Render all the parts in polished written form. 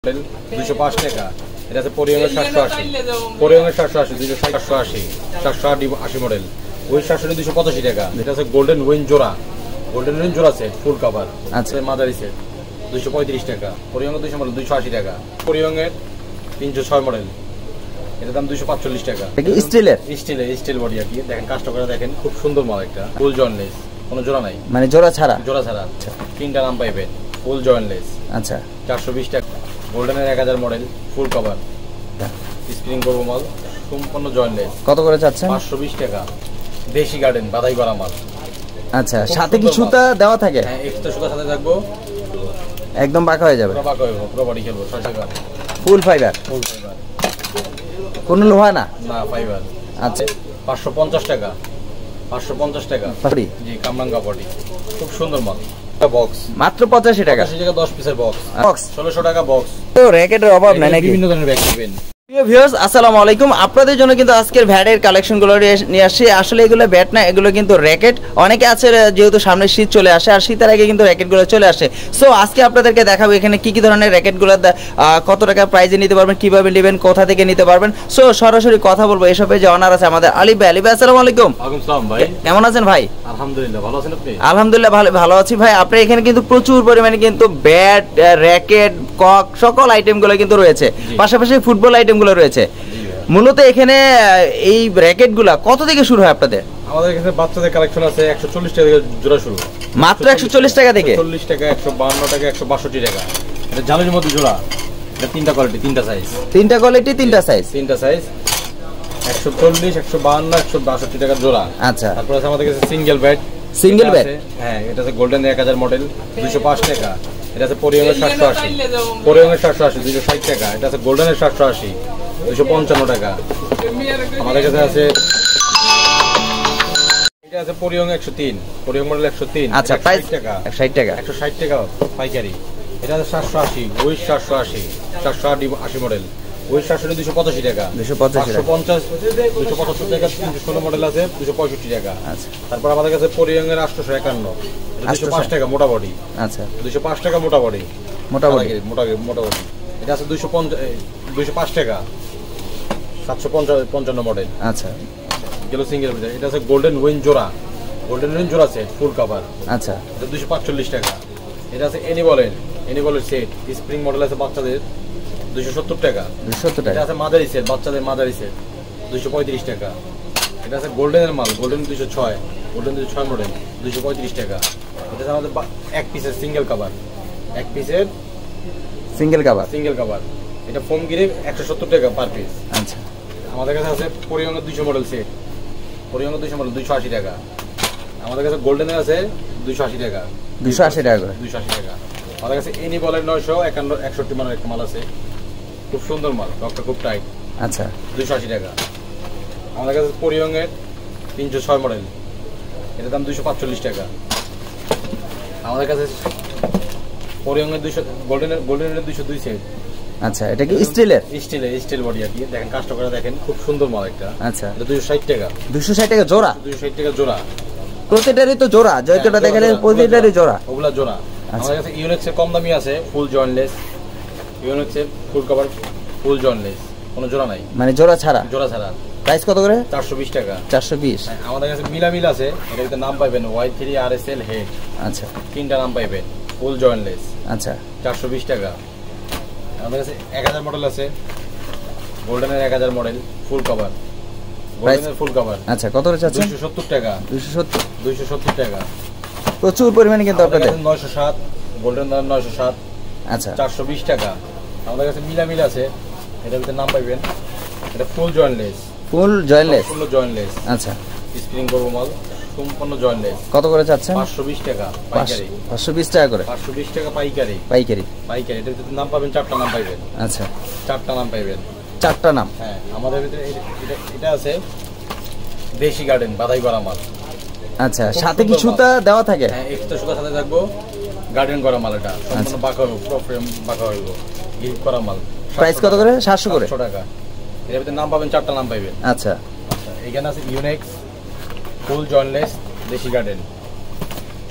205 টাকা। এটা আছে পরিয়ঙ্গের 780, পরিয়ঙ্গের 780, 260, 780 মডেল। ওই 780 285 টাকা। এটা আছে গোল্ডেন উইন জোড়া, গোল্ডেন উইন জোড়া সেট ফুল কভার। আচ্ছা, মাদারি সেট 235 টাকা। পরিয়ঙ্গের 200 মডেল 280 টাকা। পরিয়ঙ্গের 306 মডেল, এটার দাম 245 টাকা। স্টিল বডি আর কি। দেখেন কাজটা করে দেখেন, খুব সুন্দর মাল একটা। ফুল জয়েন্টলেস, কোনো জোড়া নাই, মানে জোড়া ছাড়া। তিনটা নাম পাইবেন। ফুল জয়েন্টলেস, আচ্ছা 420 টাকা। গোল্ডেনের 1000 মডেল ফুল কভার, স্প্রিং করবো মাল, সম্পূর্ণ জয়েন্টলেস। কত করে চাচ্ছেন? 520 টাকা। দেশি গার্ডেন বাদাই করা মাল। আচ্ছা, সাথে কি সুতা দেওয়া থাকে? হ্যাঁ, এক্সট্রা সুতা সাথে থাকবো, একদম বাঁকা হয়ে যাবে। বাঁকা হয়ে পুরো বডি খেলবো। 6 টাকা ফুল ফাইবার, কোনো লোহা না? না, ফাইবার। আচ্ছা 550 টাকা। 550 টাকা জি, কামরাঙ্গা বডি, খুব সুন্দর মাল। বক্স মাত্র 85 টাকা। 85 টাকা 10 পিসের বক্স। 1600 টাকা বক্স। তো র‍্যাকেটের অভাব নাই নাকি? বিভিন্ন ধরনের ব্যাগ পাবেন। প্রিয় ভিউয়ার্স, আসসালামু আলাইকুম। আপনাদের জন্য কিন্তু আজকের ভ্যাটের কালেকশনগুলো নিয়ে আসছি। আসলে এগুলো ব্যাট না, এগুলো কিন্তু র‍্যাকেট। অনেকে আছে যেহেতু সামনে শীত চলে আসে, আর শীতের আগে কিন্তু র‍্যাকেটগুলো চলে আসে। সো আজকে আপনাদেরকে দেখাবো এখানে কি কি ধরনের র‍্যাকেটগুলো কত টাকা প্রাইজে নিতে পারবেন, কিভাবে নেবেন, কোথা থেকে নিতে পারবেন। সো সরাসরি কথা বলবো। এসবে যে অনার আছে আমাদের আলী ভাই। আলী ভাই, আসসালামু আলাইকুম। ওয়ালাইকুম আসসালাম ভাই, কেমন আছেন ভাই? আলহামদুলিল্লাহ, ভালো আছেন আপনি? আলহামদুলিল্লাহ ভালো আছি ভাই। আপনি এখানে কিন্তু প্রচুর পরিমাণে কিন্তু ব্যাট, র‍্যাকেট, কক সকল আইটেমগুলো কিন্তু রয়েছে, পাশাপাশি ফুটবল আইটেমগুলো রয়েছে। মূলত এখানে এই র‍্যাকেটগুলো কত থেকে শুরু হয় আপনাদের? আমাদের এখানে বাচ্চাদের কালেকশন আছে 140 টাকা থেকে জোড়া শুরু। মাত্র 140 টাকা থেকে? 140 টাকা, 152 টাকা, 162 টাকা। এটা জালের মধ্যে জোড়া। এটা তিনটা কোয়ালিটি, তিনটা সাইজ। তিনটা কোয়ালিটি, তিনটা সাইজ। 140, 152, 162 টাকা জোড়া। আচ্ছা, তারপর আছে আমাদের কাছে সিঙ্গেল ব্যাট। হ্যাঁ, এটা আছে গোল্ডেন 1000 মডেল 205 টাকা। এটা আছে পরিয়ঙ্গের 780, পরিয়ঙ্গের 780, 260 টাকা। এটা আছে গোল্ডেনের 780, 255 টাকা। আমাদের কাছে আছে এটা আছে পরিয়ং 103, পরিয়ং মডেল 103। আচ্ছা, প্রাইস 60 টাকা। 160 টাকা পাইকারি। এটা আছে 780, ওই 780 মডেল, ওই 780 285 টাকা। 250, 275 টাকা। 316 মডেল আছে 265 টাকা। আচ্ছা, তারপর আমাদের কাছে পরিয়ঙ্গের 851, 205 টাকা মোটা বডি। আচ্ছা, 205 টাকা মোটা বডি। মোটা বডি। এটা আছে 205 টাকা, 755 মডেল। আচ্ছা, গেল সিঙ্গেল। এটা আছে গোল্ডেন উইন জোড়া, গোল্ডেন উইন জোড়া সেট ফুল কভার। আচ্ছা, এটা 245 টাকা। এটা আছে এনিবলের সেট, স্প্রিং মডেল আছে বাচ্চাদের 270 টাকা। 270 টাকা। এটা আছে মাদারি সেট, বাচ্চাদের মাদারি সেট 235 টাকা। এটা আছে গোল্ডেনের মাল, গোল্ডেন 206, গোল্ডেন 206 মডেল 235 টাকা। এটা আছে আমাদের এক পিসের সিঙ্গেল কভার, এক পিসের সিঙ্গেল কভার। এটা ফোম গিরে 170 টাকা পার পিস। আচ্ছা, আমাদের কাছে আছে পরিয়ঙ্গের 200 মডেল সেট, পরিয়ঙ্গের 200 মডেল 280 টাকা। আমাদের কাছে গোল্ডেনের আছে 280 টাকা, 280 টাকা করে। 280 টাকা। আমাদের কাছে এনি বলের 961 মানের একটা মাল আছে, খুব সুন্দর মাল, রকটা খুব টাইট। আচ্ছা, 280 টাকা। আমাদের কাছে পরিয়ঙ্গের 306 মডেল, এটার দাম 245 টাকা। আমাদের কাছে পরিয়ঙ্গের 200 গোল্ডেনের 202 সেট। আচ্ছা, এটা কি স্টিল বডি আর কি। দেখেন কাজটা করে দেখেন, খুব সুন্দর মাল একটা। আচ্ছা, এটা 260 টাকা। 260 টাকা জোড়া? 260 টাকা জোড়া। প্রতিটারই তো জোড়া, যতটা দেখালেন প্রতিটারই জোড়া। ওগুলা জোড়া। আমাদের কাছে ইউনিক্সের কম দামি আছে, ফুল জয়েন্টলেস। ইউনিক্সের ফুল কভার, ফুল জয়েন্টলেস, কোনো জোড়া নাই, মানে জোড়া ছাড়া। প্রাইস কত করে? 420 টাকা। 420। আমাদের কাছে মিল আছে, এটা কিন্তু নাম পাইবেন Y3 RSL হেড। আচ্ছা, তিনটা নাম পাইবেন, ফুল জয়েন্টলেস। আচ্ছা, 420 টাকা। আমাদের কাছে 1000 মডেল আছে, গোল্ডেনের 1000 মডেল ফুল কভার, গোল্ডেনের ফুল কভার। আচ্ছা, কত করে চাচ্ছেন? 270 টাকা। 270 টাকা। প্রচুর পরিমাণে কিন্তু আপনাদের। 907, গোল্ডেন 907। আচ্ছা, 420 টাকা। আমাদের কাছে মিল আছে, এটার ভিতরে নাম পাইবেন। এটা ফুল জয়েন্টলেস। আচ্ছা, স্প্রিং করবো মাল, সম্পূর্ণ জয়েন্টলেস। কত করে চাচ্ছেন? 520 টাকা পাইকারি। 520 টাকা করে? 520 টাকা পাইকারি। এটার ভিতরে নাম পাবেন, 4টা নাম পাইবেন। আচ্ছা, 4টা নাম পাইবেন। 4টা নাম। হ্যাঁ, আমাদের ভিতরে এটা আছে দেশি গার্ডেন বাদাই করা মাল। আচ্ছা, সাথে কি সুতা দেওয়া থাকে? হ্যাঁ, এক্সট্রা সুতা সাথে থাকবো, গার্ডেন করা মাল। এটা সম্পূর্ণ বাঁকা হইব, পুরো ফ্রেম বাঁকা হইব, গিফট করা মাল। প্রাইস কত করে? 700 করে? 700 টাকা। এর ভিতরে নাম পাবেন, 4টা নাম পাইবেন। আচ্ছা, এখানে আছে ইউনিক্স ফুল জয়েন্টলেস দেশি গার্ডেন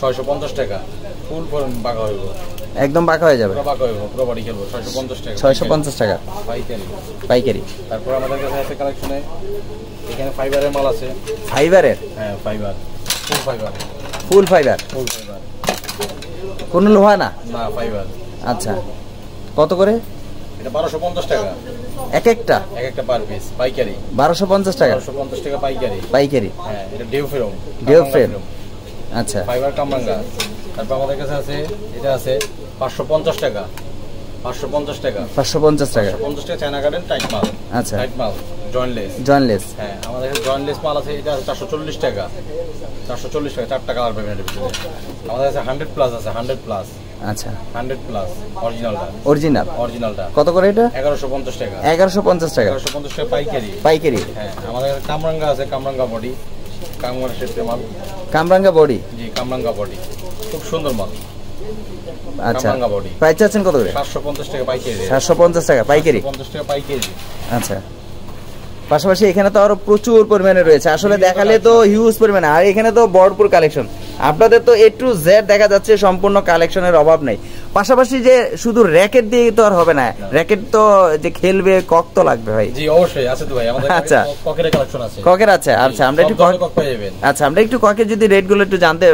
650 টাকা, ফুল ফর্ম বাঁকা হইব। একদম বাঁকা হয়ে যাবে, পুরো বাঁকা হয়ে যাবে, পুরো বডি খেলবো 650 টাকা। 650 টাকা পাইকারি। পাইকারি। তারপর আমাদের কাছে আছে কালেকশনে এখানে ফাইবারের মাল আছে। ফাইবারের? হ্যাঁ ফাইবার, ফুল ফাইবার। ফুল ফাইবার? ফুল ফাইবার, কোনো লোহা না? না ফাইবার। আচ্ছা, কত করে? এটা 1250 টাকা এক একটা? এক একটা পার পিস পাইকারি। 1250 টাকা? 1250 টাকা পাইকারি। পাইকারি। হ্যাঁ এটা ডেও ফ্রেম। ডেও ফ্রেম, আচ্ছা। ফাইবার কামরাঙ্গা। তারপর আমাদের কাছে আছে এটা আছে 550 টাকা। 550 টাকা 550 টাকা 550 টাকা চায়না গার্ডেন টাইট মাল। আচ্ছা, টাইট মাল জয়েন্টলেস। জয়েন্টলেস। হ্যাঁ আমাদের কাছে জয়েন্টলেস মাল আছে, এটা আছে 440 টাকা। 440 টাকা, 4 টাকা কালার পাবেন এর ভিতরে। আমাদের কাছে 100 প্লাস আছে, 100 প্লাস। আচ্ছা, 100 প্লাস অরিজিনালটা। অরিজিনালটা কত করে এটা? 1150 টাকা। 1150 টাকা 1150 টাকা পাইকারি। পাইকারি। হ্যাঁ আমাদের কাছে কামরাঙ্গা আছে, কামরাঙ্গা বডি, কামরাঙ্গা শেপের মাল। কামরাঙ্গা বডি? জি কামরাঙ্গা বডি, খুব সুন্দর মাল। আচ্ছা, কামরাঙ্গা বডি প্রাইস চাচ্ছেন কত করে? 750 টাকা পাইকারি। 750 টাকা পাইকারি? 750 টাকা পাইকারি। আচ্ছা, পাশাপাশি এখানে তো আরো প্রচুর পরিমাণে রয়েছে, আসলে দেখালে তো হিউজ পরিমাণে। আর এখানে তো ভরপুর কালেকশন, আপনাদের তো A to Z দেখা যাচ্ছে, সম্পূর্ণ কালেকশনের অভাব নেই। পাশাপাশি যে শুধু র্যাকেট দিয়ে তো আর হবে না, র্যাকেট তো যে খেলবে কক তো লাগবে ভাই। জি অবশ্যই আছে তো ভাই, আমাদের আচ্ছা, ককের কালেকশন আছে। ককের আছে? আচ্ছা, আমরা একটু কক পেয়ে যাবেন। আচ্ছা, আমরা একটু ককের যদি রেট গুলো একটু জানতে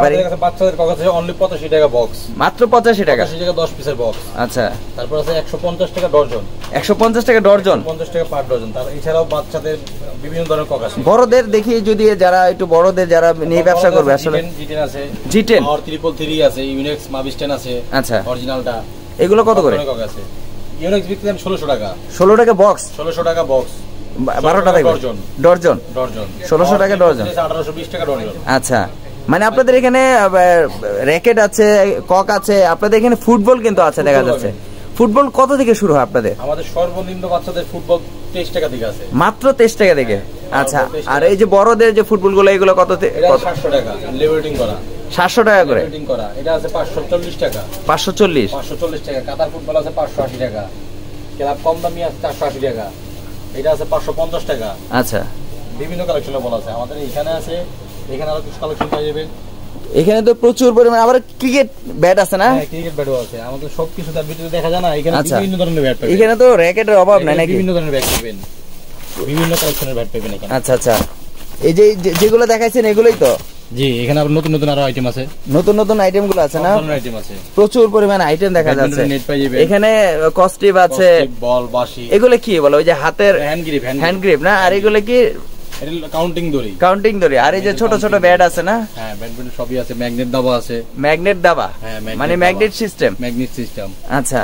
পারি। আমাদের কাছে বাচ্চাদের কক আছে অনলি 85 টাকা বক্স। মাত্র 85 টাকা? 85 টাকা 10 পিসের বক্স। আচ্ছা, তারপর আছে 150 টাকা ডজন। 150 টাকা ডজন? 50 টাকা পার ডজন। তার এছাড়াও বাচ্চাদের বিভিন্ন ধরনের কক আছে। বড়দের দেখি যদি, যারা একটু বড়দের যারা নিয়ে ব্যবসা করবে আসলে। G10 আছে, G10 আর 333 আছে, ইউনিক্স মাভিস 10 আছে। আচ্ছা, অরিজিনালটা। এগুলো কত করে? কক আছে ইউনিক্স বিক্রি দাম 1600 টাকা। 16 টাকা বক্স? 1600 টাকা বক্স, 12টা থাকবে ডর্জন? ডর্জন 1600 টাকা ডর্জন। 1820 টাকা ডর্জন। আচ্ছা, মানে আপনাদের এখানে র্যাকেট আছে, কক আছে, আপনাদের এখানে ফুটবল কিন্তু আছে দেখা যাচ্ছে। ফুটবল কত থেকে শুরু হয় আপনাদের? আমাদের সর্বনিম্ন বাচ্চাদের ফুটবল 23 টাকা থেকে আছে। মাত্র 23 টাকা থেকে? আচ্ছা, আর এই যে বড়দের যে ফুটবল গুলো, এগুলো কত? 700 টাকা লেভেলিং করা। 700 টাকা করে লেভেলিং করা। এটা আছে 540 টাকা। 540? 540 টাকা। কাতার ফুটবল আছে 580 টাকা। ক্লাব কম দামি আছে 480 টাকা। এটা আছে 550 টাকা। আচ্ছা, বিভিন্ন কালেকশনে বলা আছে আমাদের এখানে আছে। এখানে আরো কিছু কালেকশন পাওয়া যাবে। এখানে তো প্রচুর পরিমাণে। আবার ক্রিকেট ব্যাট আছে না? হ্যাঁ ক্রিকেট ব্যাটও আছে। আমাদের সবকিছু তার ভিতরে দেখা যায় না। এখানে বিভিন্ন ধরনের ব্যাট পাবেন। এখানে তো র‍্যাকেটের অভাব নাই নাকি? বিভিন্ন ধরনের ব্যাট পাবেন, বিভিন্ন কালেকশনের ব্যাট পাবেন এখানে। আচ্ছা আচ্ছা, এই যে যেগুলো দেখাইছেন এগুলোই তো? জি, এখানে আবার নতুন নতুন আরো আইটেম আছে। নতুন নতুন আইটেম গুলো আছে না? নতুন আইটেম আছে, প্রচুর পরিমাণে আইটেম দেখা যাচ্ছে। এখানে কস্টিভ আছে, বল, বাঁশি। এগুলো কি বলে? ওই যে হাতের হ্যান্ড গ্রিপ না? আর এগুলো কি? এটা কাউন্টিং দড়ি। কাউন্টিং দড়ি। আর এই যে ছোট ছোট ব্যাট আছে না? হ্যাঁ ব্যাডমিন্টন সবই আছে। ম্যাগনেট দাবা আছে। ম্যাগনেট দাবা? হ্যাঁ, মানে ম্যাগনেট সিস্টেম? Magnet system. আচ্ছা,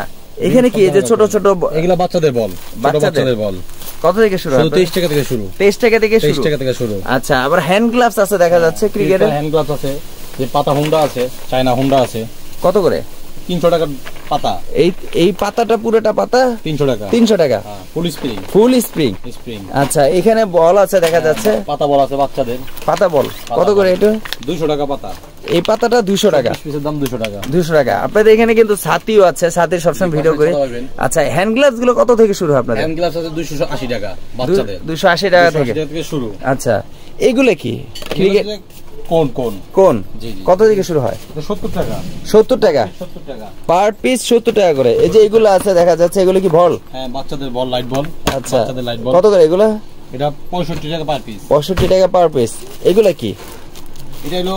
এখানে কি এই যে ছোট ছোট এগুলা বাচ্চাদের বল? বাচ্চাদের বল। কত থেকে শুরু? 23 টাকা থেকে শুরু। 23 টাকা থেকে শুরু? 23 টাকা থেকে শুরু। আচ্ছা, আবার হ্যান্ড গ্লাভস আছে দেখা যাচ্ছে ক্রিকেটের? হ্যান্ড গ্লাভস আছে, যে পাতা হুন্ডা আছে, চায়না হুন্ডা আছে। কত করে? 300 টাকা পাতা। এই পাতাটা পুরোটা পাতা 300 টাকা। 300 টাকা? হ্যাঁ, ফুল স্প্রিং। ফুল স্প্রিং। স্প্রিং। আচ্ছা, এখানে বল আছে দেখা যাচ্ছে। পাতা বল আছে বাচ্চাদের। পাতা বল কত করে এটা? 200 টাকা পাতা। এই পাতাটা 200 টাকা? পিসের দাম 200 টাকা। 200 টাকা। আপনাদের এখানে কিন্তু ছাতিও আছে, ছাতির সবসময় ভিডিও করি। আচ্ছা, হ্যান্ড গ্লাভস গুলো কত থেকে শুরু হয় আপনাদের? হ্যান্ড গ্লাভস আছে 280 টাকা বাচ্চাদের। 280 টাকা থেকে শুরু। আচ্ছা, এগুলো কি? ক্রিকেট কোন কোন কোন কত থেকে শুরু হয়? 70 টাকা। 70 টাকা? 70 টাকা পার পিস 70 টাকা করে। এই যে এগুলো আছে দেখা যাচ্ছে, এগুলো কি বল? হ্যাঁ বাচ্চাদের বল, লাইট বল। আচ্ছা, বাচ্চাদের লাইট বল। কত করে এগুলো? এটা 65 টাকা পার পিস। 65 টাকা পার পিস। এগুলো কি? এটা হলো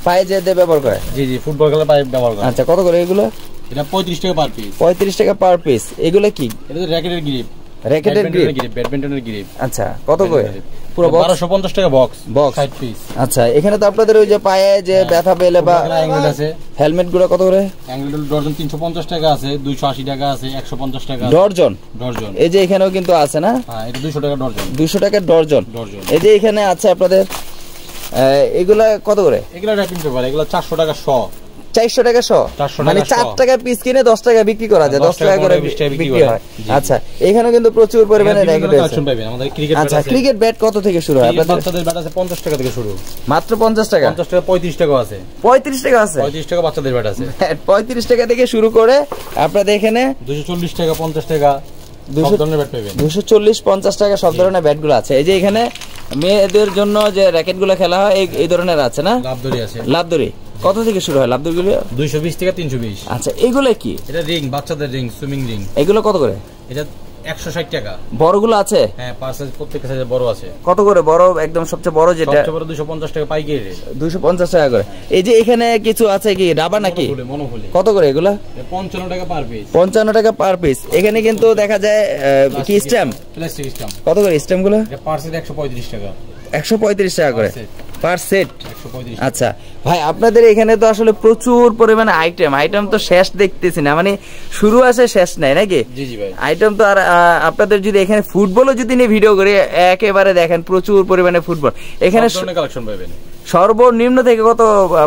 পায়ে যে ব্যবহার করে? জি জি, ফুটবল খেলায় পায়ে ব্যবহার করে। আচ্ছা, কত করে এগুলো? এটা 35 টাকা পার পিস। 35 টাকা পার পিস। এগুলো কি? এটা র‍্যাকেটের গ্রিপ। র‍্যাকেটের গ্রিপ, ব্যাডমিন্টনের গ্রিপ। আচ্ছা, কত করে পুরো বক্স? 1250 টাকা বক্স। 60 পিস। আচ্ছা, এখানে তো আপনাদের ওই যে পায়ে যে ব্যথা পেলে বা অ্যাঙ্গেল আছে, হেলমেট গুলো কত করে? অ্যাঙ্গেল ডজন 350 টাকা আছে, 280 টাকা আছে, 150 টাকা ডজন। ডজন। এই যে এখানেও কিন্তু আছে না? হ্যাঁ, এটা 200 টাকা ডজন। 200 টাকা ডজন। ডজন। এই যে এখানে আছে আপনাদের, এগুলা কত করে? এগুলা র‍্যাপিং পেপার, এগুলা 400 টাকা শ। 400 টাকা শ? মানে 4 টাকা পিস কিনে 10 টাকা বিক্রি করা যায়, 10 টাকা করে বিক্রি হয়। আচ্ছা, এখানে কিন্তু প্রচুর পরিমাণে র‍্যাকেট আছে। আমাদের ক্রিকেট ব্যাট আছে। আচ্ছা, ক্রিকেট ব্যাট কত থেকে শুরু হয় আপনাদের? বাচ্চাদের ব্যাট আছে 50 টাকা থেকে শুরু। মাত্র 50 টাকা? 50 টাকা, 35 টাকা আছে। 35 টাকা আছে? 35 টাকা বাচ্চাদের ব্যাট আছে। 35 টাকা থেকে শুরু করে আপনাদের এখানে 240 টাকা, 50 টাকা সব ধরনের ব্যাট পাবেন। 240-50 টাকা সব ধরনের ব্যাটগুলো আছে। এই যে এখানে মেয়েদের জন্য যে র‍্যাকেটগুলো খেলা হয় এই ধরনের আছে না? লাভদড়ি আছে। লাভদড়ি কত থেকে শুরু হয় লাভদুরগুলো? 220 থেকে 320। আচ্ছা, এগুলো কি? এটা রিং, বাচ্চাদের রিং, সুইমিং রিং। এগুলো কত করে? এটা 160 টাকা। বড়গুলো আছে? হ্যাঁ, পাঁচ সাইজ, প্রত্যেকটা সাইজে বড় আছে। কত করে বড়? একদম সবচেয়ে বড় যেটা সবচেয়ে বড় 250 টাকা পাইকারি রেট। 250 টাকা করে। এই যে এখানে কিছু আছে কি রাবার নাকি? মনোফুলি। কত করে এগুলা? 55 টাকা পার পিস। 55 টাকা পার পিস। এখানে কিন্তু দেখা যায় কি স্ট্যাম্প, প্লাস্টিক স্ট্যাম্প। কত করে স্ট্যাম্প গুলো? এটা পার সেট 135 টাকা। 135 টাকা করে পার সেট। 135। আচ্ছা ভাই, আপনাদের এখানে তো আসলে প্রচুর পরিমাণে আইটেম তো শেষ দেখতেছি না, মানে শুরু আছে শেষ নাই নাকি? জি জি ভাই। আইটেম তো আর আপনাদের যদি এখানে ফুটবলও যদি নিয়ে ভিডিও করে একেবারে দেখেন প্রচুর পরিমাণে ফুটবল এখানে কালেকশন পাবেন। সর্বনিম্ন থেকে কত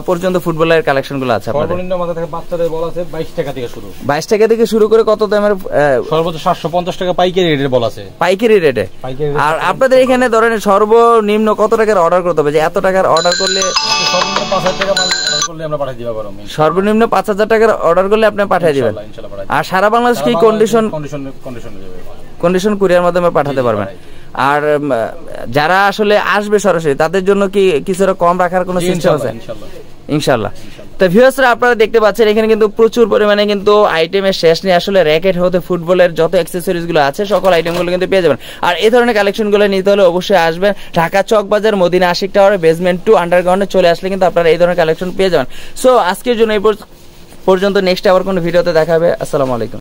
পর্যন্ত ফুটবলের কালেকশন গুলো আছে? সর্বনিম্ন আমাদের থেকে বাচ্চাদের বল আছে 22 টাকা থেকে শুরু। 22 টাকা থেকে শুরু করে কত দামের? সর্বোচ্চ 750 টাকা পাইকারি রেটের বল আছে। পাইকারি রেটে? আর আপনাদের এখানে ধরেন সর্বনিম্ন কত টাকার অর্ডার করতে হবে, যে এত টাকার অর্ডার করলে? সর্বনিম্ন 5000 টাকা অর্ডার করলে আমরা পাঠিয়ে দিতে পারবো। সর্বনিম্ন 5000 টাকার অর্ডার করলে আপনি পাঠিয়ে দিবেন। আর সারা বাংলাদেশ কি কন্ডিশন কুরিয়ার মাধ্যমে পাঠাতে পারবেন? আর যারা আসলে আসবে সরাসরি তাদের জন্য কি কিছুটা কম রাখার কোনো সিস্টেম আছে? ইনশাআল্লাহ। তো ভিউয়ার্সরা, আপনারা দেখতে পাচ্ছেন এখানে কিন্তু প্রচুর পরিমাণে কিন্তু আইটেমের শেষ নেই। আসলে র‍্যাকেট হতে ফুটবলের যত অ্যাকসেসরিজ গুলো আছে সকল আইটেমগুলো কিন্তু পেয়ে যাবেন। আর এই ধরনের কালেকশনগুলো নিতে হলে অবশ্যই আসবেন ঢাকা চকবাজার মদিনা আশিক টাওয়ারে বেসমেন্ট 2 আন্ডারগ্রাউন্ডে চলে আসলে কিন্তু আপনারা এই ধরনের কালেকশন পেয়ে যাবেন। সো আজকের জন্য এই পর্যন্ত, নেক্সট আবার কোনো ভিডিওতে দেখা হবে। আসসালামু আলাইকুম।